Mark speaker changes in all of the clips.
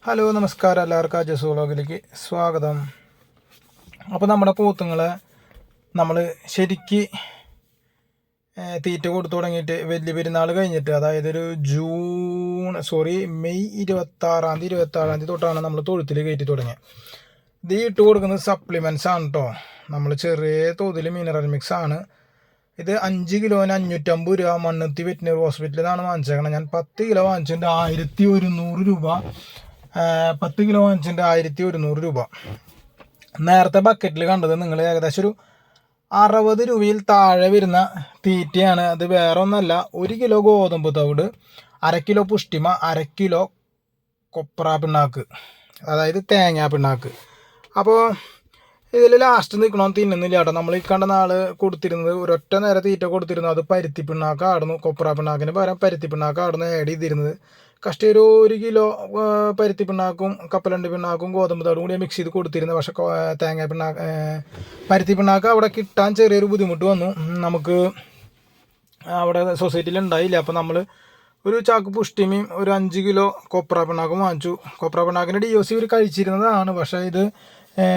Speaker 1: Hello നമസ്കാരം, എല്ലാവർക്കും അജസ് വ്ളോഗിലേക്ക് സ്വാഗതം. അപ്പോൾ നമ്മുടെ പോത്തുങ്ങളെ നമ്മൾ ശരിക്ക് തീറ്റ കൊടുത്തു തുടങ്ങിയിട്ട് വലിയ പെരുന്നാൾ കഴിഞ്ഞിട്ട്, അതായത് ഒരു മെയ് 26 തൊട്ടാണ് നമ്മൾ തൊഴുത്തിൽ കയറ്റി തുടങ്ങിയത്. ഇത് ഇട്ട് കൊടുക്കുന്നത് സപ്ലിമെൻറ്റ്സ് ആണ് കേട്ടോ. നമ്മൾ ചെറിയ തോതിൽ മിനറൽ മിക്സ് ആണ്. ഇത് 5 കിലോന് 550 രൂപ മണ്ണുത്തി വെറ്റിനറി ഹോസ്പിറ്റലിൽ നിന്നാണ് വാങ്ങിച്ചേക്കണം. ഞാൻ 10 കിലോ വാങ്ങിച്ചിട്ടുണ്ട് 1100 രൂപ. 10 കിലോ വാങ്ങിച്ചിട്ടുണ്ട് 1100 രൂപ. നേരത്തെ ബക്കറ്റിൽ കണ്ടത് നിങ്ങൾ ഏകദേശം ഒരു 60 രൂപയിൽ താഴെ വരുന്ന തീറ്റയാണ്. അത് വേറെ ഒന്നല്ല, 1 കിലോ ഗോതമ്പ് തവിട്, 1/2 കിലോ പുഷ്ടിമ, 1/2 കിലോ കൊപ്ര പിണ്ണാക്ക്, അതായത് തേങ്ങാ പിണ്ണാക്ക്. അപ്പോൾ ഇതിൽ ലാസ്റ്റ് നിൽക്കണമെന്ന് തിന്നുന്നില്ല കേട്ടോ. നമ്മൾ ഈ കണ്ട നാൾ കൊടുത്തിരുന്നത് ഒരൊറ്റ നേരം തീറ്റ കൊടുത്തിരുന്നു. അത് പരുത്തി പിണ്ണാക്കായിരുന്നു. കൊപ്ര പിണ്ണാക്കിന് പകരം പരുത്തി പിണ്ണാക്കായിരുന്നു ആഡ് ചെയ്തിരുന്നത്. കഷ്ടി ഒരു 1 കിലോ പരുത്തി പിണ്ണാക്കും കപ്പലണ്ടി പിണ്ണാക്കും ഗോതമ്പ് തവിടും കൂടി മിക്സ് ചെയ്ത് കൊടുത്തിരുന്നത്. പക്ഷേ തേങ്ങ പരുത്തി പിണ്ണാക്ക് അവിടെ കിട്ടാൻ ചെറിയൊരു ബുദ്ധിമുട്ട് വന്നു. നമുക്ക് അവിടെ സൊസൈറ്റിയിൽ ഉണ്ടായില്ല. അപ്പോൾ നമ്മൾ ഒരു ചാക്ക് പുഷ്ടിമയും ഒരു 5 കിലോ കൊപ്ര പിണ്ണാക്കും വാങ്ങിച്ചു. കൊപ്ര പിണ്ണാക്കിൻ്റെ DOC ഇവർ കഴിച്ചിരുന്നതാണ്. പക്ഷേ ഇത്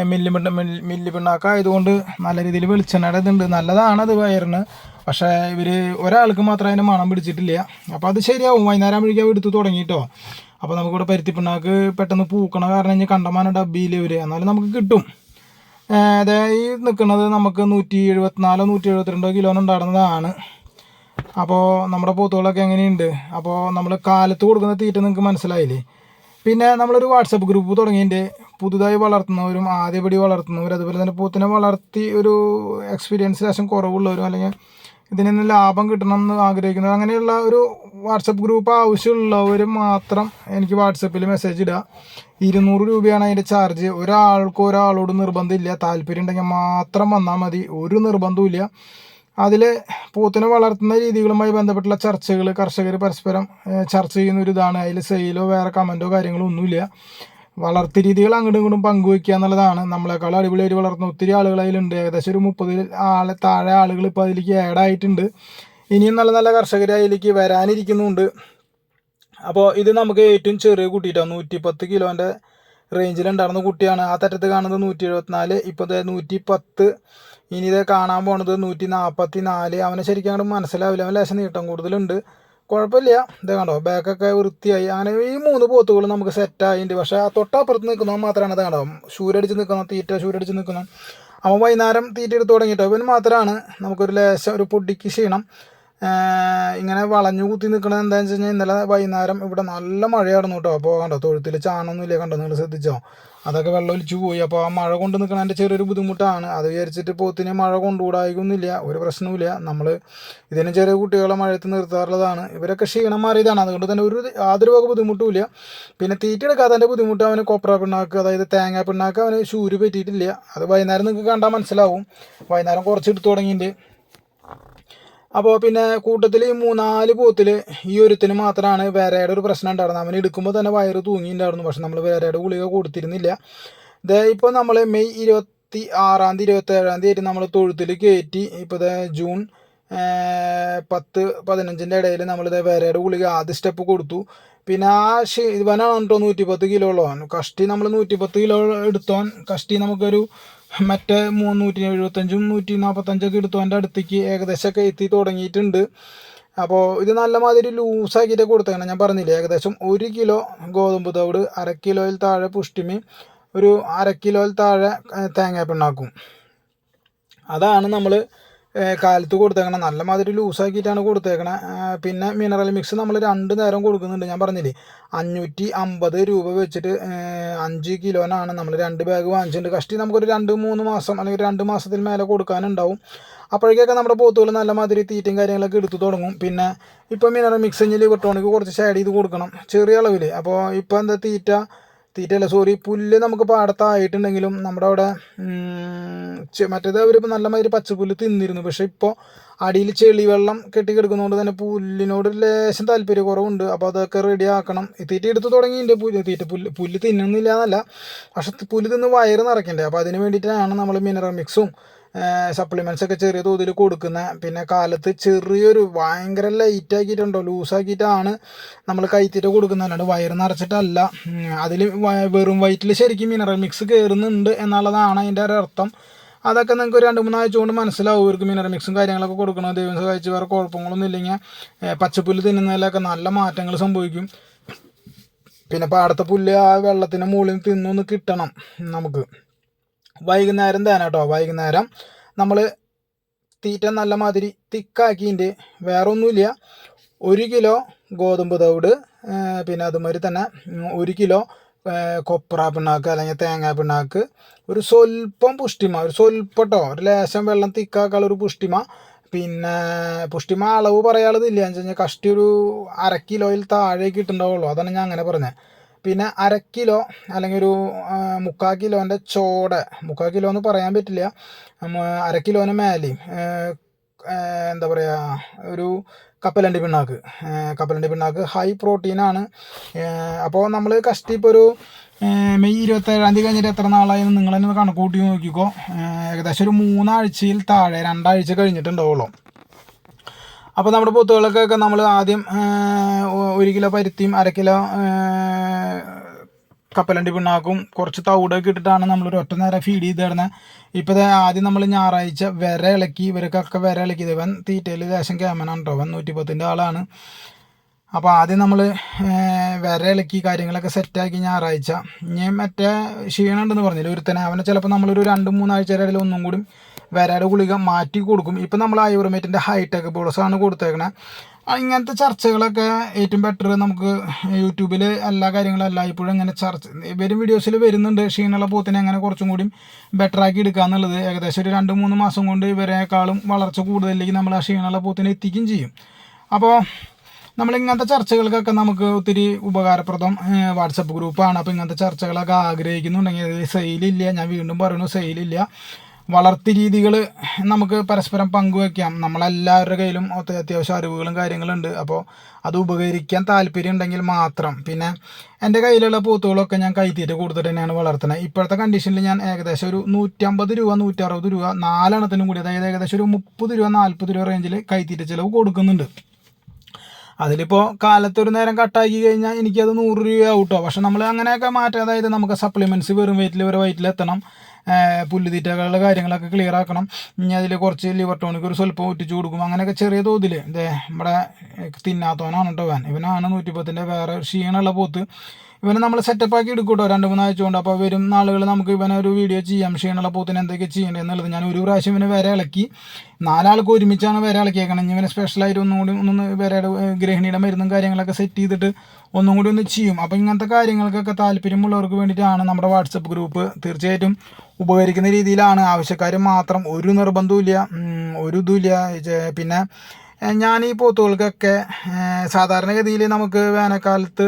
Speaker 1: മില്ലി പിണ്ണാക്കായതുകൊണ്ട് നല്ല രീതിയിൽ വെളിച്ചെണ്ണയുടെ ഇതുണ്ട്, നല്ലതാണത് വയറിന്. പക്ഷേ ഇവർ ഒരാൾക്ക് മാത്രം അതിൻ്റെ മണം പിടിച്ചിട്ടില്ല. അപ്പോൾ അത് ശരിയാവും, വൈകുന്നേരം ആകുമ്പോഴേക്കും എടുത്ത് തുടങ്ങിയിട്ടോ. അപ്പോൾ നമുക്കിവിടെ പരുത്തി പിണ്ണാക്ക് പെട്ടെന്ന് പൂക്കണ കാരണം കഴിഞ്ഞാൽ കണ്ടമാനം ഡബ്ബിയിൽ ഇവർ എന്നാലും നമുക്ക് കിട്ടും. അതായത് ഈ നിൽക്കുന്നത് നമുക്ക് 174 172 കിലോ ഉണ്ടായിരുന്നതാണ്. അപ്പോൾ നമ്മുടെ പോത്തുകളൊക്കെ എങ്ങനെയുണ്ട്? അപ്പോൾ നമ്മൾ കാലത്ത് കൊടുക്കുന്ന തീറ്റ നിങ്ങൾക്ക് മനസ്സിലായില്ലേ. പിന്നെ നമ്മളൊരു വാട്സപ്പ് ഗ്രൂപ്പ് തുടങ്ങിയതിൻ്റെ പുതുതായി വളർത്തുന്നവരും ആദ്യപടി വളർത്തുന്നവരും അതുപോലെ തന്നെ പോത്തിനെ വളർത്തി ഒരു എക്സ്പീരിയൻസ് ലേശം കുറവുള്ളവരും അല്ലെങ്കിൽ ഇതിൽ നിന്ന് ലാഭം കിട്ടണം എന്ന് ആഗ്രഹിക്കുന്നവർ, അങ്ങനെയുള്ള ഒരു വാട്സപ്പ് ഗ്രൂപ്പ് ആവശ്യമുള്ളവരും മാത്രം എനിക്ക് വാട്സപ്പിൽ മെസ്സേജ് ഇടുക. 200 രൂപയാണ് അതിൻ്റെ ചാർജ്. ഒരാളോട് നിർബന്ധമില്ല, താല്പര്യം ഉണ്ടെങ്കിൽ മാത്രം വന്നാൽ മതി, ഒരു നിർബന്ധവും. അതിൽ പോത്തിനെ വളർത്തുന്ന രീതികളുമായി ബന്ധപ്പെട്ടുള്ള ചർച്ചകൾ കർഷകർ പരസ്പരം ചർച്ച ചെയ്യുന്ന ഒരു ഇതാണ്. അതിൽ സെയിലോ വേറെ കമൻറ്റോ കാര്യങ്ങളോ ഒന്നുമില്ല. വളർത്തു രീതികൾ അങ്ങോട്ടും ഇങ്ങോട്ടും പങ്കുവയ്ക്കുക എന്നുള്ളതാണ്. നമ്മളെക്കാൾ അടിപൊളിയായിട്ട് വളർത്തുന്ന ഒത്തിരി ആളുകൾ അതിലുണ്ട്. ഏകദേശം ഒരു 30 താഴെ ആളുകൾ ഇപ്പോൾ അതിലേക്ക് ആഡായിട്ടുണ്ട്. ഇനിയും നല്ല നല്ല കർഷകർ അതിലേക്ക് വരാനിരിക്കുന്നുണ്ട്. അപ്പോൾ ഇത് നമുക്ക് ഏറ്റവും ചെറിയ കുട്ടിയിട്ടാണ് 110 കിലോൻ്റെ റേഞ്ചിലുണ്ടായിരുന്ന കുട്ടിയാണ്. ആ തരത്ത് കാണുന്നത് 174, ഇപ്പോൾ 110. ഇനി ഇത് കാണാൻ പോണത് 144. അവനെ ശരിക്കും അങ്ങോട്ട് മനസ്സിലാവില്ല, അവൻ ലേശം നീട്ടം കൂടുതലുണ്ട്. കുഴപ്പമില്ല. ഇത് കണ്ടോ, ബാക്കൊക്കെ വൃത്തിയായി. അങ്ങനെ ഈ 3 പോത്തുകൾ നമുക്ക് സെറ്റായിട്ടുണ്ട്. പക്ഷേ ആ തൊട്ടപ്പുറത്ത് നിൽക്കുന്നവൻ മാത്രമാണ് ഇത് കണ്ടോ ഷൂരടിച്ച് നിൽക്കുന്ന, തീറ്റ ഷൂരടിച്ച് നിൽക്കുന്ന. അവൻ വൈകുന്നേരം തീറ്റ എടുത്ത് തുടങ്ങിയിട്ടോ. അവൻ മാത്രമാണ് നമുക്കൊരു ലേശം ഒരു പൊടിക്ക് ക്ഷീണം ഇങ്ങനെ വളഞ്ഞു കുത്തി നിൽക്കണത്. എന്താണെന്ന് വെച്ച് കഴിഞ്ഞാൽ ഇന്നലെ വൈകുന്നേരം ഇവിടെ നല്ല മഴയായിരുന്നു കേട്ടോ. അപ്പോൾ കണ്ടോ തൊഴുത്തിൽ ചാണൊന്നുമില്ല, കണ്ടോ നിങ്ങൾ ശ്രദ്ധിച്ചോ, അതൊക്കെ വെള്ളം ഒലിച്ചു പോയി. അപ്പോൾ ആ മഴ കൊണ്ട് നിൽക്കണതിൻ്റെ ചെറിയൊരു ബുദ്ധിമുട്ടാണ്. അത് വിചാരിച്ചിട്ട് പോത്തിനെ മഴ കൊണ്ടുകൂടായിക്കൊന്നുമില്ല, ഒരു പ്രശ്നവുമില്ല. നമ്മൾ ഇതിന് ചെറിയ കുട്ടികളെ മഴയത്ത് നിർത്താറുള്ളതാണ്. ഇവരൊക്കെ ക്ഷീണം മാറിയതാണ്, അതുകൊണ്ട് തന്നെ യാതൊരു വക ബുദ്ധിമുട്ടുമില്ല. പിന്നെ തീറ്റ എടുക്കാത്തതിൻ്റെ ബുദ്ധിമുട്ട് അവന് കൊപ്ര പിണ്ണാക്ക്, അതായത് തേങ്ങ പിണ്ണാക്ക് അവന് ശൂര് പറ്റിയിട്ടില്ല. അത് വൈകുന്നേരം നിങ്ങൾക്ക് കണ്ടാൽ മനസ്സിലാവും. വൈകുന്നേരം കുറച്ച് എടുത്തു തുടങ്ങിയിട്ട്. അപ്പോൾ പിന്നെ കൂട്ടത്തിൽ ഈ 3-4 പോത്തിൽ ഈ ഒരുത്തിന് മാത്രമാണ് വേറെയുടെ ഒരു പ്രശ്നം ഉണ്ടായിരുന്നത്. അവന് എടുക്കുമ്പോൾ തന്നെ വയറ് തൂങ്ങിയിട്ടുണ്ടായിരുന്നു. പക്ഷെ നമ്മൾ വേറെയുടെ ഗുളിക കൊടുത്തിരുന്നില്ല. ഇപ്പോൾ നമ്മൾ മെയ് 26 27 ആയിട്ട് നമ്മൾ തൊഴുത്തിൽ കയറ്റി. ഇപ്പോൾ ജൂൺ 10-15 ഇടയിൽ നമ്മളിത് വേറെയുടെ ഗുളിക ആദ്യ സ്റ്റെപ്പ് കൊടുത്തു. പിന്നെ ഇവനാണ് കേട്ടോ 110 കിലോ ഉള്ളവൻ. കഷ്ടി നമ്മൾ 110 കിലോ എടുത്തോൻ കഷ്ടി നമുക്കൊരു മറ്റേ 175 145 എടുത്തവൻ്റെ അടുത്തേക്ക് ഏകദേശമൊക്കെ എത്തി തുടങ്ങിയിട്ടുണ്ട്. അപ്പോൾ ഇത് നല്ല മാതിരി ലൂസാക്കിയിട്ട് കൊടുത്തേക്കണം. ഞാൻ പറഞ്ഞില്ലേ, ഏകദേശം 1 കിലോ ഗോതമ്പ് തവിട്, 1/2 കിലോയിൽ താഴെ പുഷ്ടിമയും, ഒരു 1/2 കിലോയിൽ താഴെ തേങ്ങാ പിണ്ണാക്കും. അതാണ് നമ്മൾ കാലത്ത് കൊടുത്തേക്കണം. നല്ല മാതിരി ലൂസാക്കിയിട്ടാണ് കൊടുത്തേക്കണത്. പിന്നെ മിനറൽ മിക്സ് നമ്മൾ 2 നേരം കൊടുക്കുന്നുണ്ട്. ഞാൻ പറഞ്ഞില്ലേ 550 രൂപ വെച്ചിട്ട് 5 കിലോനാണ് നമ്മൾ 2 ബാഗ് വാങ്ങിച്ചിട്ടുണ്ട്. കഷ്ടി നമുക്കൊരു 2-3 മാസം അല്ലെങ്കിൽ 2 മാസത്തിൽ മേലെ കൊടുക്കാനുണ്ടാവും. അപ്പോഴേക്കൊക്കെ നമ്മുടെ പോത്തുകൾ നല്ല മാതിരി തീറ്റയും കാര്യങ്ങളൊക്കെ എടുത്തു തുടങ്ങും. പിന്നെ ഇപ്പോൾ മിനറൽ മിക്സ് ലിവർ ടോണിക്ക് കുറച്ച് ആഡ് ചെയ്ത് കൊടുക്കണം ചെറിയ അളവിൽ. അപ്പോൾ ഇപ്പോൾ എന്താ തീറ്റ തീറ്റയല്ല സോറി, പുല്ല് നമുക്ക് പാടത്തായിട്ടുണ്ടെങ്കിലും നമ്മുടെ അവിടെ മറ്റേത് അവരിപ്പോൾ നല്ല മാതിരി പച്ചപ്പുല്ല് തിന്നിരുന്നു. പക്ഷേ ഇപ്പോൾ അടിയിൽ ചെളി വെള്ളം കെട്ടിക്കിടക്കുന്നതുകൊണ്ട് തന്നെ പുല്ലിനോട് ലേശം താല്പര്യക്കുറവുണ്ട്. അപ്പോൾ അതൊക്കെ റെഡി ആക്കണം. തീറ്റ എടുത്ത് തുടങ്ങിയിട്ടുണ്ട്. പുല്ല് തിന്നുന്നില്ല എന്നല്ല, പക്ഷെ പുല്ല് തിന്ന് വയറ് നിറയ്ക്കണ്ടേ. അപ്പോൾ അതിന് വേണ്ടിയിട്ടാണ് നമ്മൾ മിനറൽ മിക്സും സപ്ലിമെൻറ്റ്സ് ഒക്കെ ചെറിയ തോതിൽ കൊടുക്കുന്നത്. പിന്നെ കാലത്ത് ചെറിയൊരു ഭയങ്കര ലൈറ്റ് ആക്കിയിട്ടുണ്ടോ ലൂസാക്കിയിട്ടാണ് നമ്മൾ കൈത്തീറ്റ കൊടുക്കുന്നത്, അല്ലാണ്ട് വയറ് നിറച്ചിട്ടല്ല. അതിൽ വെറും വയറ്റിൽ ശരിക്കും മിനറൽ മിക്സ് കയറുന്നുണ്ട് എന്നുള്ളതാണ് അതിൻ്റെ ഒരു അർത്ഥം. അതൊക്കെ നിങ്ങൾക്ക് ഒരു 2-3 ആഴ്ച കൊണ്ട് മനസ്സിലാവും. ഇവർക്ക് മിനറൽ മിക്സും കാര്യങ്ങളൊക്കെ കൊടുക്കണം. ദൈവം സഹായിച്ച് വേറെ കുഴപ്പങ്ങളൊന്നും ഇല്ലെങ്കിൽ പച്ചപ്പുല്ല് തിന്നുന്നതിലൊക്കെ നല്ല മാറ്റങ്ങൾ സംഭവിക്കും. പിന്നെ പാടത്തെ പുല്ല് ആ വെള്ളത്തിൻ്റെ മുകളിൽ തിന്നൊന്ന് കിട്ടണം നമുക്ക്. വൈകുന്നേരം തന്നെ കേട്ടോ, വൈകുന്നേരം നമ്മൾ തീറ്റ നല്ല മാതിരി തിക്കാക്കിയിട്ട് വേറെ ഒന്നുമില്ല, 1 കിലോ ഗോതമ്പ് തവിട്, പിന്നെ അതുമാതിരി തന്നെ 1 കിലോ കൊപ്ര പിണ്ണാക്ക് അല്ലെങ്കിൽ തേങ്ങാ പിണ്ണാക്ക്, ഒരു സ്വല്പം പുഷ്ടിമ, ഒരു സ്വല്പം കേട്ടോ, ഒരു ലേശം വെള്ളം തിക്കാക്കാനുള്ള ഒരു പുഷ്ടിമ. പിന്നെ പുഷ്ടിമ അളവ് പറയാനുള്ളതില്ല എന്ന് വെച്ച് കഴിഞ്ഞാൽ കഷ്ടി ഒരു 1/2 കിലോയിൽ താഴേക്ക് ഇട്ടുണ്ടാവുള്ളൂ, അതാണ് ഞാൻ അങ്ങനെ പറഞ്ഞത്. പിന്നെ 1/2 കിലോ അല്ലെങ്കിൽ ഒരു 3/4 കിലോൻ്റെ ചോട, 3/4 കിലോ എന്ന് പറയാൻ പറ്റില്ല, 1/2 കിലോന് മേലെയും എന്താ പറയുക ഒരു കപ്പലണ്ടി പിണ്ണാക്ക് ഹൈ പ്രോട്ടീനാണ്. അപ്പോൾ നമ്മൾ കഷ്ടി ഇപ്പോൾ ഒരു മെയ് 27-ാം തീയതി കഴിഞ്ഞിട്ട് എത്ര നാളായെന്ന് നിങ്ങൾ തന്നെ കണക്ക് കൂട്ടി നോക്കിക്കോ. ഏകദേശം ഒരു 3 ആഴ്ചയിൽ താഴെ, 2 ആഴ്ച കഴിഞ്ഞിട്ടുണ്ടാവുള്ളൂ. അപ്പോൾ നമ്മുടെ പോത്തുകൾക്കൊക്കെ നമ്മൾ ആദ്യം 1 കിലോ പരുത്തിയും 1/2 കിലോ കപ്പലണ്ടി പിണ്ണാക്കും കുറച്ച് തവിടൊക്കെ ഇട്ടിട്ടാണ് നമ്മളൊരു ഒറ്റ നേരം ഫീഡ് ചെയ്ത് തരുന്നത്. ഇപ്പോൾ ആദ്യം നമ്മൾ ഞായറാഴ്ച വിര ഇളക്കി, ഇവർക്കൊക്കെ വിര ഇളക്കിയത്. ഇവൻ തീറ്റയിൽ ലേശം ക്യാമനാണ് കേട്ടോ, അവൻ 110-ൻ്റെ ആളാണ്. അപ്പോൾ ആദ്യം നമ്മൾ വിര ഇളക്കി കാര്യങ്ങളൊക്കെ സെറ്റാക്കി ഞായറാഴ്ച. ഇനി മറ്റേ ക്ഷീണം ഉണ്ടെന്ന് പറഞ്ഞില്ല ഒരുത്തനെ, അവനെ ചിലപ്പോൾ നമ്മളൊരു 2-3 ആഴ്ചയുടെ ഇടയിൽ ഒന്നും കൂടി വിരയുടെ ഗുളിക മാറ്റി കൊടുക്കും. ഇപ്പം നമ്മൾ ആയുർവേദത്തിൻ്റെ ഹൈടെക് ബോളസാണ് കൊടുത്തേക്കണത്. ഇങ്ങനത്തെ ചർച്ചകളൊക്കെ ഏറ്റവും ബെറ്റർ നമുക്ക് യൂട്യൂബിൽ എല്ലാ കാര്യങ്ങളും എല്ലായ്പ്പോഴും ഇങ്ങനെ വരും വീഡിയോസിൽ വരുന്നുണ്ട്. ക്ഷീണമുള്ള പോത്തിനെ എങ്ങനെ കുറച്ചും കൂടി ബെറ്ററാക്കി എടുക്കുക എന്നുള്ളത്. ഏകദേശം ഒരു 2-3 മാസം കൊണ്ട് ഇവരെക്കാളും വളർച്ച കൂടുതലേക്ക് നമ്മൾ ആ ക്ഷീണമുള്ള പോത്തിനെ എത്തിക്കുകയും ചെയ്യും. അപ്പോൾ നമ്മളിങ്ങനത്തെ ചർച്ചകൾക്കൊക്കെ നമുക്ക് ഒത്തിരി ഉപകാരപ്രദം വാട്സപ്പ് ഗ്രൂപ്പാണ്. അപ്പോൾ ഇങ്ങനത്തെ ചർച്ചകളൊക്കെ ആഗ്രഹിക്കുന്നുണ്ടെങ്കിൽ സെയിലില്ല, ഞാൻ വീണ്ടും പറയുന്നു, സെയിലില്ല. വളർത്തി രീതികൾ നമുക്ക് പരസ്പരം പങ്കുവയ്ക്കാം. നമ്മളെല്ലാവരുടെ കയ്യിലും അത്യാവശ്യം അറിവുകളും കാര്യങ്ങളുണ്ട്. അപ്പോൾ അത് ഉപകരിക്കാൻ താല്പര്യം ഉണ്ടെങ്കിൽ മാത്രം. പിന്നെ എൻ്റെ കയ്യിലുള്ള പോത്തുകളൊക്കെ ഞാൻ കൈത്തീറ്റ കൊടുത്തിട്ട് തന്നെയാണ് വളർത്തുന്നത്. ഇപ്പോഴത്തെ കണ്ടീഷനിൽ ഞാൻ ഏകദേശം ഒരു 150 രൂപ 160 രൂപ 4 എണ്ണത്തിനും കൂടി, അതായത് ഏകദേശം ഒരു 30 രൂപ 40 രൂപ റേഞ്ചിൽ കൈത്തീറ്റ ചിലവ് കൊടുക്കുന്നുണ്ട്. അതിലിപ്പോൾ കാലത്തൊരു നേരം കട്ടാക്കി കഴിഞ്ഞാൽ എനിക്കത് 100 രൂപയാവും കേട്ടോ. പക്ഷെ നമ്മൾ അങ്ങനെയൊക്കെ മാറ്റാം. അതായത് നമുക്ക് സപ്ലിമെൻറ്റ്സ് വെറും വയറ്റിലെത്തണം, പുല്ലുതീറ്റകളുടെ കാര്യങ്ങളൊക്കെ ക്ലിയർ ആക്കണം. ഇനി അതിൽ കുറച്ച് ലിവർ ടോണിക്ക് ഒരു സ്വല്പം ഒറ്റിച്ച് കൊടുക്കും. അങ്ങനെയൊക്കെ ചെറിയ തോതിൽ നമ്മുടെ തിന്നാത്തവനാണ് കേട്ടോ ഇവനാണ് 110-ൻ്റെ വേറെ ക്ഷീണമുള്ള പോത്ത്. ഇവനെ നമ്മൾ സെറ്റപ്പാക്കി എടുക്കും കേട്ടോ 2-3 ആഴ്ച കൊണ്ട്. അപ്പോൾ വരും നാളുകൾ നമുക്ക് ഇവനെ ഒരു വീഡിയോ ചെയ്യാം, ക്ഷീണമുള്ള പോത്തിന് എന്തൊക്കെ ചെയ്യേണ്ടത് എന്നുള്ളത്. ഞാൻ ഒരു പ്രാവശ്യം ഇവനെ വരെ ഇളക്കി, 4 ആൾക്ക് ഒരുമിച്ചാണ് വരെ ഇളക്കിയേക്കണം. ഇവനെ സ്പെഷ്യലായിട്ട് ഒന്ന് വരയുടെ ഗൃഹിണിയുടെ മരുന്നും കാര്യങ്ങളൊക്കെ സെറ്റ് ചെയ്തിട്ട് ഒന്നും കൂടി ഒന്ന് ചെയ്യും. അപ്പോൾ ഇങ്ങനത്തെ കാര്യങ്ങൾക്കൊക്കെ താല്പര്യമുള്ളവർക്ക് വേണ്ടിയിട്ടാണ് നമ്മുടെ വാട്സപ്പ് ഗ്രൂപ്പ്. തീർച്ചയായിട്ടും ഉപകരിക്കുന്ന രീതിയിലാണ്, ആവശ്യക്കാർ മാത്രം, ഒരു നിർബന്ധമില്ല, ഒരു ഇതുമില്ല. പിന്നെ ഞാൻ ഈ പോത്തുകൾക്കൊക്കെ സാധാരണഗതിയിൽ നമുക്ക് വേനൽക്കാലത്ത്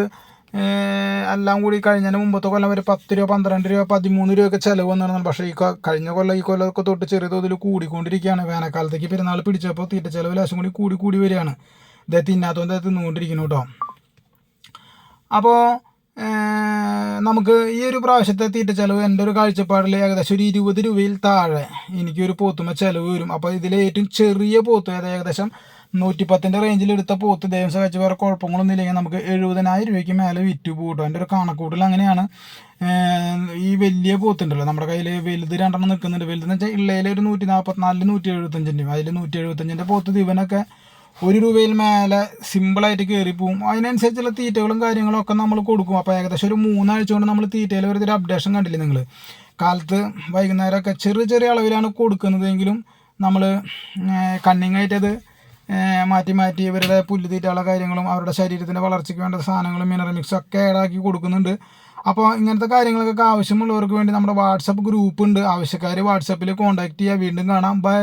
Speaker 1: എല്ലാം കൂടി കഴിഞ്ഞതിന് മുമ്പത്തെ കൊല്ലം വരെ 10 രൂപ 12 രൂപ 13 രൂപയൊക്കെ ചിലവ് വന്നിരുന്നു. പക്ഷേ ഈ കഴിഞ്ഞ കൊല്ലമൊക്കെ തൊട്ട് ചെറിയ തോതിൽ കൂടിക്കൊണ്ടിരിക്കുകയാണ്. വേനൽക്കാലത്തേക്ക് പെരുന്നാൾ പിടിച്ചപ്പോൾ തീറ്റ ചിലവ് ലേശം കൂടി വരികയാണ്. ഇദ്ദേഹം തിന്നാത്തവൻ തിന്നുകൊണ്ടിരിക്കുന്നു കേട്ടോ. അപ്പോൾ നമുക്ക് ഈ ഒരു പ്രാവശ്യത്തെ തീറ്റ ചിലവ് എൻ്റെ ഒരു കാഴ്ചപ്പാടിൽ ഏകദേശം ഒരു 20 രൂപയിൽ താഴെ എനിക്കൊരു പോത്തുമ്മ ചിലവ് വരും. അപ്പോൾ ഇതിലെ ഏറ്റവും ചെറിയ പോത്ത്, ഏകദേശം 110-ൻ്റെ റേഞ്ചിൽ എടുത്ത പോത്ത് ദൈവം സഹായിച്ച് വേറെ കുഴപ്പങ്ങളൊന്നും ഇല്ലെങ്കിൽ നമുക്ക് 70,000 രൂപയ്ക്ക് മേലെ വിറ്റ് പോകട്ടോ. എൻ്റെ ഒരു കണക്കൂട്ടൽ അങ്ങനെയാണ്. ഈ വലിയ പോത്തുണ്ടല്ലോ നമ്മുടെ കയ്യിൽ, വലുത് 2 നിൽക്കുന്നുണ്ട്. വലുതെന്ന് വെച്ചാൽ ഉള്ളതിൽ ഒരു 144 175 അതിൽ 175-ൻ്റെ പോത്ത് ഇവനൊക്കെ 1 രൂപയിൽ മേലെ സിമ്പിളായിട്ട് കയറിപ്പോവും. അതിനനുസരിച്ചുള്ള തീറ്റകളും കാര്യങ്ങളും ഒക്കെ നമ്മൾ കൊടുക്കും. അപ്പോൾ ഏകദേശം ഒരു 3 ആഴ്ച കൊണ്ട് നമ്മൾ തീറ്റയിൽ ഒരു അപ്ഡേഷൻ കണ്ടില്ലേ നിങ്ങൾ. കാലത്ത് വൈകുന്നേരമൊക്കെ ചെറിയ അളവിലാണ് കൊടുക്കുന്നതെങ്കിലും നമ്മൾ കണ്ണിങ്ങായിട്ടത് മാറ്റി ഇവരുടെ പുല്ലുതീറ്റയുള്ള കാര്യങ്ങളും അവരുടെ ശരീരത്തിൻ്റെ വളർച്ചയ്ക്ക് വേണ്ട സാധനങ്ങളും മിനറൽ മിക്സും ഒക്കെ ആഡാക്കി കൊടുക്കുന്നുണ്ട്. അപ്പോൾ ഇങ്ങനത്തെ കാര്യങ്ങൾക്കൊക്കെ ആവശ്യമുള്ളവർക്ക് വേണ്ടി നമ്മുടെ വാട്സപ്പ് ഗ്രൂപ്പ് ഉണ്ട്. ആവശ്യക്കാർ വാട്സപ്പിൽ കോൺടാക്റ്റ് ചെയ്യുക. വീണ്ടും കാണാം. ബൈ.